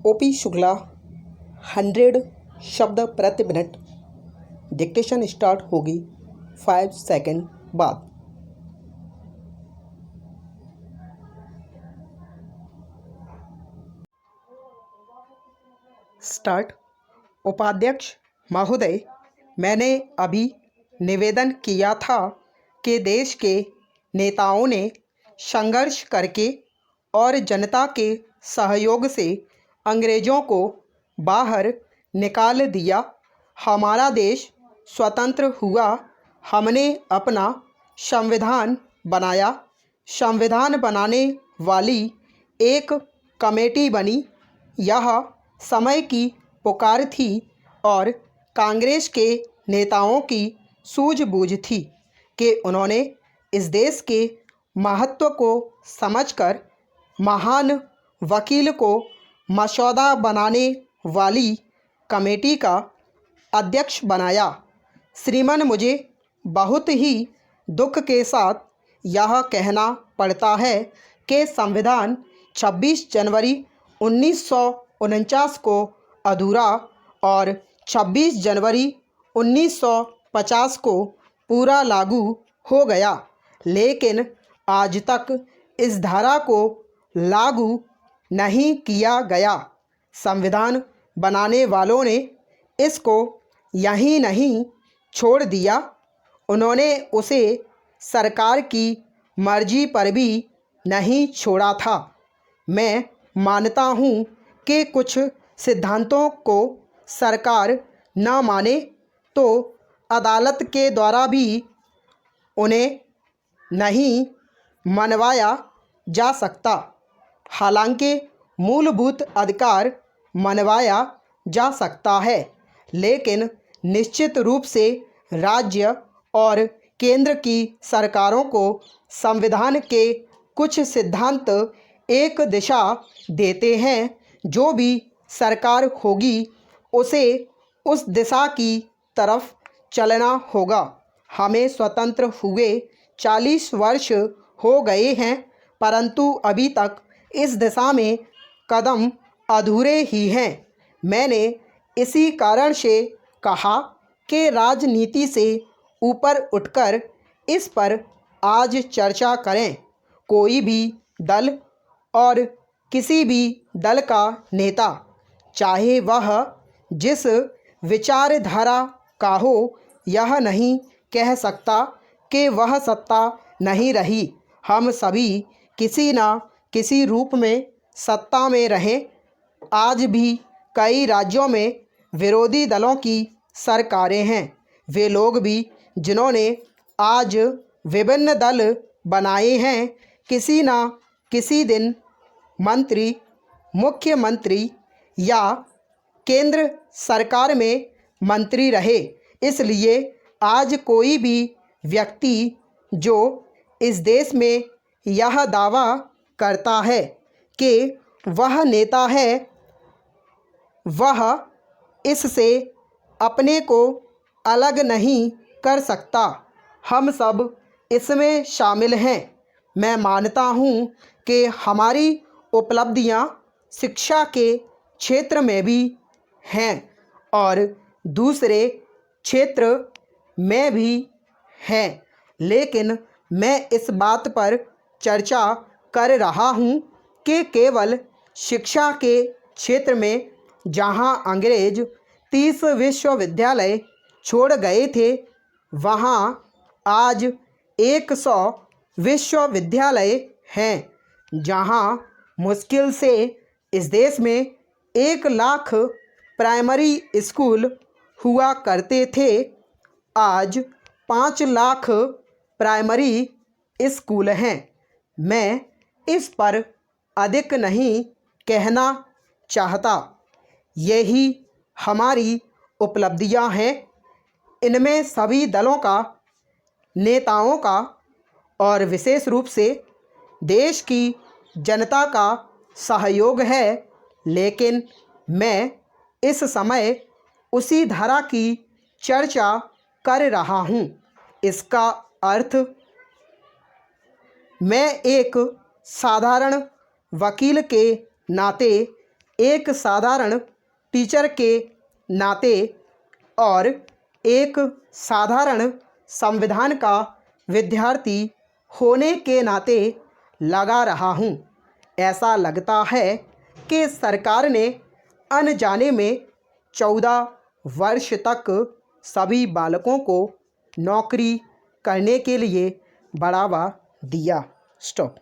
OP Shukla 100 शब्द प्रति minute. Dictation start होगी 5 सेकंड बाद। स्टार्ट। उपाध्यक्ष महोदय, मैंने अभी निवेदन किया था कि देश के नेताओं ने संघर्ष करके और जनता के सहयोग से अंग्रेज़ों को बाहर निकाल दिया। हमारा देश स्वतंत्र हुआ। हमने अपना संविधान बनाया। संविधान बनाने वाली एक कमेटी बनी। यह समय की पुकार थी और कांग्रेस के नेताओं की सूझबूझ थी कि उन्होंने इस देश के महत्व को समझकर महान वकील को मसौदा बनाने वाली कमेटी का अध्यक्ष बनाया। श्रीमान, मुझे बहुत ही दुख के साथ यह कहना पड़ता है कि संविधान 26 जनवरी 1949 को अधूरा और 26 जनवरी 1950 को पूरा लागू हो गया, लेकिन आज तक इस धारा को लागू नहीं किया गया। संविधान बनाने वालों ने इसको यहीं नहीं छोड़ दिया, उन्होंने उसे सरकार की मर्जी पर भी नहीं छोड़ा था। मैं मानता हूँ कि कुछ सिद्धांतों को सरकार न माने तो अदालत के द्वारा भी उन्हें नहीं मनवाया जा सकता। हालांकि मूलभूत अधिकार मनवाया जा सकता है, लेकिन निश्चित रूप से राज्य और केंद्र की सरकारों को संविधान के कुछ सिद्धांत एक दिशा देते हैं। जो भी सरकार होगी उसे उस दिशा की तरफ चलना होगा। हमें स्वतंत्र हुए 40 वर्ष हो गए हैं, परंतु अभी तक इस दिशा में कदम अधूरे ही हैं। मैंने इसी कारण से कहा कि राजनीति से ऊपर उठकर इस पर आज चर्चा करें। कोई भी दल और किसी भी दल का नेता, चाहे वह जिस विचारधारा का हो, यह नहीं कह सकता कि वह सत्ता नहीं रही। हम सभी किसी न किसी रूप में सत्ता में रहें। आज भी कई राज्यों में विरोधी दलों की सरकारें हैं। वे लोग भी जिन्होंने आज विभिन्न दल बनाए हैं, किसी न किसी दिन मंत्री, मुख्यमंत्री या केंद्र सरकार में मंत्री रहे। इसलिए आज कोई भी व्यक्ति जो इस देश में यह दावा करता है कि वह नेता है, वह इससे अपने को अलग नहीं कर सकता। हम सब इसमें शामिल हैं। मैं मानता हूँ कि हमारी उपलब्धियाँ शिक्षा के क्षेत्र में भी हैं और दूसरे क्षेत्र में भी हैं, लेकिन मैं इस बात पर चर्चा कर रहा हूँ कि केवल शिक्षा के क्षेत्र में जहाँ अंग्रेज 30 विश्वविद्यालय छोड़ गए थे, वहाँ आज 100 विश्वविद्यालय हैं। जहाँ मुश्किल से इस देश में 1 लाख प्राइमरी स्कूल हुआ करते थे, आज 5 लाख प्राइमरी स्कूल हैं। मैं इस पर अधिक नहीं कहना चाहता। यही हमारी उपलब्धियां हैं। इनमें सभी दलों का, नेताओं का और विशेष रूप से देश की जनता का सहयोग है, लेकिन मैं इस समय उसी धारा की चर्चा कर रहा हूँ। इसका अर्थ मैं एक साधारण वकील के नाते एक साधारण टीचर के नाते और एक साधारण संविधान का विद्यार्थी होने के नाते लगा रहा हूँ। ऐसा लगता है कि सरकार ने अनजाने में 14 वर्ष तक सभी बालकों को नौकरी करने के लिए बढ़ावा दिया। स्टॉप।